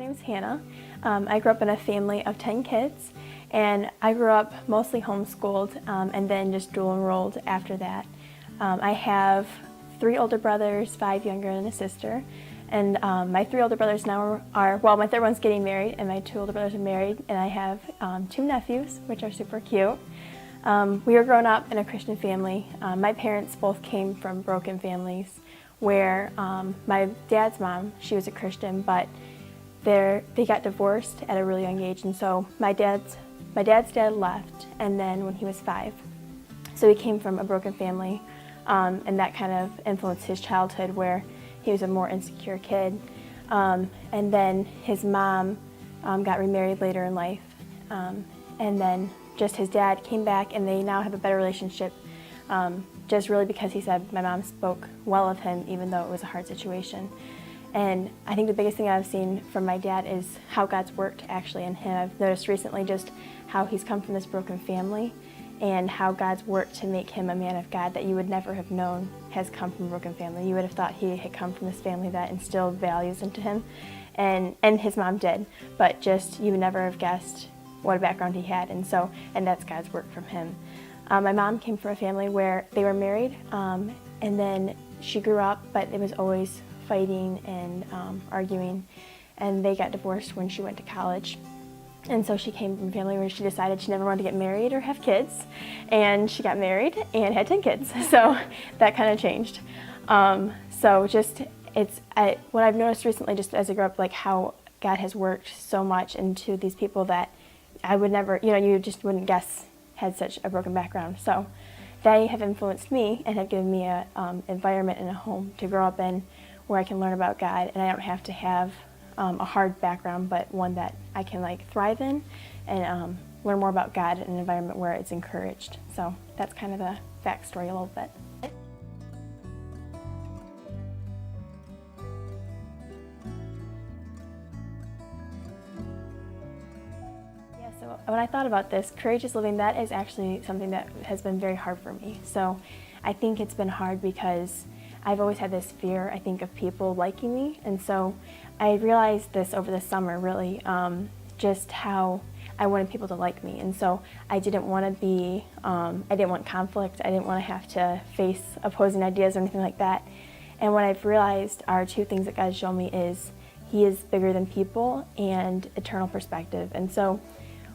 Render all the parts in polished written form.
name's Hannah. I grew up in a family of 10 kids, and I grew up mostly homeschooled and then just dual enrolled after that. I have 3 older brothers, 5 younger, and a sister. And my 3 older brothers now well, my third one's getting married, and my 2 older brothers are married, and I have 2 nephews, which are super cute. We were growing up in a Christian family. My parents both came from broken families where my dad's mom, she was a Christian, but they got divorced at a really young age, and so my dad's dad left, and then when he was 5. So he came from a broken family, and that kind of influenced his childhood where he was a more insecure kid. And then his mom got remarried later in life, and then just his dad came back, and they now have a better relationship, just really because he said my mom spoke well of him even though it was a hard situation. And I think the biggest thing I've seen from my dad is how God's worked actually in him. I've noticed recently just how he's come from this broken family and how God's worked to make him a man of God that you would never have known has come from a broken family. You would have thought he had come from this family that instilled values into him, and his mom did, but just you would never have guessed what a background he had, and that's God's work from him. My mom came from a family where they were married, and then she grew up, but it was always fighting and arguing, and they got divorced when she went to college. And so she came from a family where she decided she never wanted to get married or have kids, and she got married and had 10 kids, so that kind of changed. So just what I've noticed recently just as I grew up, like how God has worked so much into these people that I would never, you just wouldn't guess had such a broken background. So they have influenced me and have given me a environment and a home to grow up in where I can learn about God, and I don't have to have a hard background, but one that I can thrive in and learn more about God in an environment where it's encouraged. So that's kind of the backstory a little bit. So when I thought about this, courageous living, that is actually something that has been very hard for me. So I think it's been hard because I've always had this fear, I think, of people liking me. And so I realized this over the summer, really, just how I wanted people to like me. And so I didn't want to be, I didn't want conflict. I didn't want to have to face opposing ideas or anything like that. And what I've realized are 2 things that God's shown me is He is bigger than people and eternal perspective. And so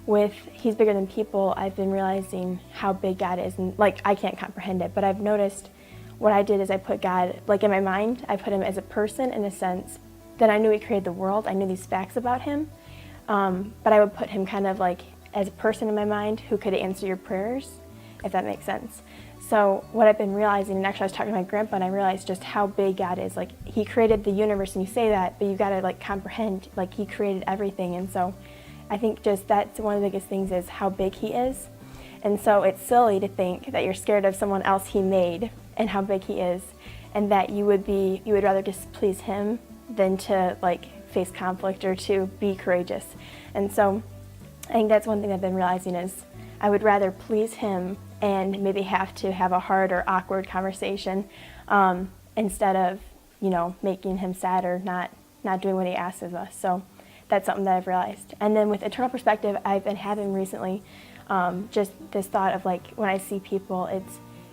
with He's bigger than people, I've been realizing how big God is, and I can't comprehend it, but I've noticed what I did is I put God, in my mind, I put Him as a person in a sense that I knew He created the world, I knew these facts about Him, but I would put Him kind of as a person in my mind who could answer your prayers, if that makes sense. So what I've been realizing, and actually I was talking to my grandpa and I realized just how big God is. He created the universe, and you say that, but you gotta comprehend, He created everything. And so I think just that's one of the biggest things is how big He is. And so it's silly to think that you're scared of someone else He made and how big He is, and that you would rather just please Him than to face conflict or to be courageous. And so I think that's one thing I've been realizing is I would rather please Him and maybe have to have a hard or awkward conversation instead of making Him sad or not doing what He asks of us. So that's something that I've realized. And then with eternal perspective, I've been having recently just this thought of when I see people,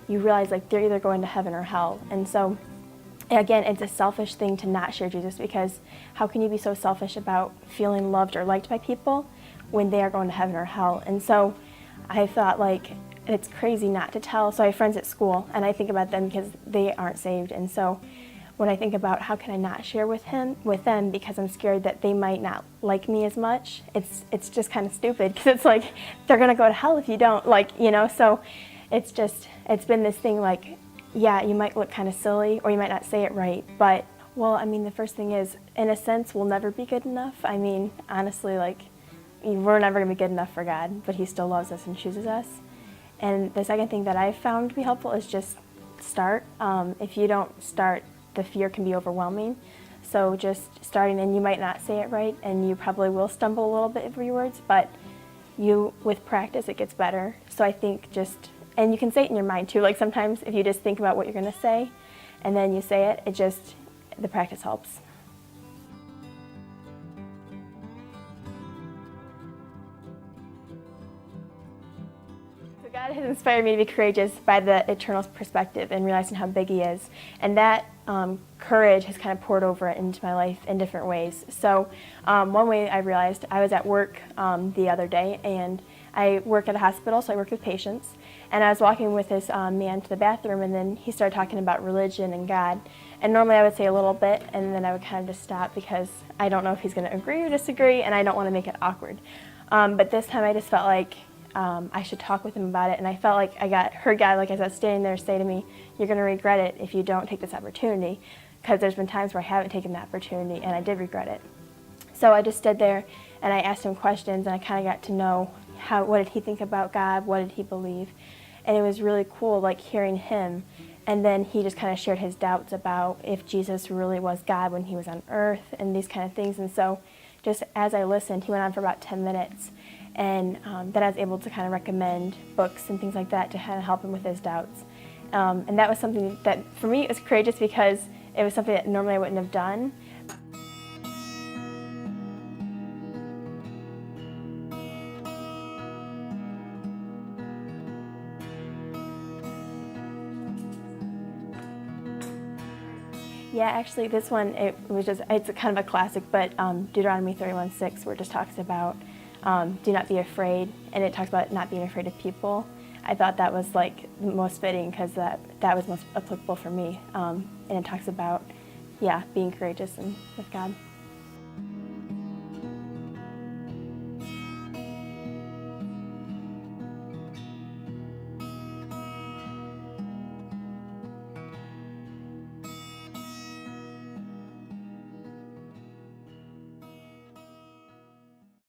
you realize they're either going to heaven or hell. And so again, it's a selfish thing to not share Jesus, because how can you be so selfish about feeling loved or liked by people when they are going to heaven or hell? And so I thought it's crazy not to tell. So I have friends at school, and I think about them because they aren't saved. And so when I think about how can I not share with them because I'm scared that they might not like me as much, it's just kind of stupid, because it's they're gonna go to hell if you don't, so it's been this thing yeah, you might look kind of silly or you might not say it right, but the first thing is, in a sense, we'll never be good enough. Honestly, we're never gonna be good enough for God, but He still loves us and chooses us. And the second thing that I've found to be helpful is just start. If you don't start, the fear can be overwhelming. So just starting, and you might not say it right, and you probably will stumble a little bit over your words, but with practice, it gets better. So I think and you can say it in your mind too. Sometimes if you just think about what you're gonna say, and then you say it, the practice helps. God has inspired me to be courageous by the eternal perspective and realizing how big He is. And that courage has kind of poured over into my life in different ways. So one way I realized, I was at work the other day, and I work at a hospital, so I work with patients. And I was walking with this man to the bathroom, and then he started talking about religion and God. And normally I would say a little bit, and then I would kind of just stop because I don't know if he's going to agree or disagree, and I don't want to make it awkward. But this time I just felt like I should talk with him about it, and I felt like heard God, like I said, standing there say to me, "You're going to regret it if you don't take this opportunity," because there's been times where I haven't taken the opportunity, and I did regret it. So I just stood there, and I asked him questions, and I kind of got to know what did he think about God, what did he believe, and it was really cool, like hearing him. And then he just kind of shared his doubts about if Jesus really was God when he was on earth and these kind of things. And so just as I listened, he went on for about 10 minutes. And then I was able to kind of recommend books and things like that to kind of help him with his doubts. And that was something that, for me, it was courageous because it was something that normally I wouldn't have done. Yeah, actually, this one, it's kind of a classic, but Deuteronomy 31:6, where it just talks about do not be afraid, and it talks about not being afraid of people. I thought that was like most fitting because that was most applicable for me. And it talks about, yeah, being courageous and with God.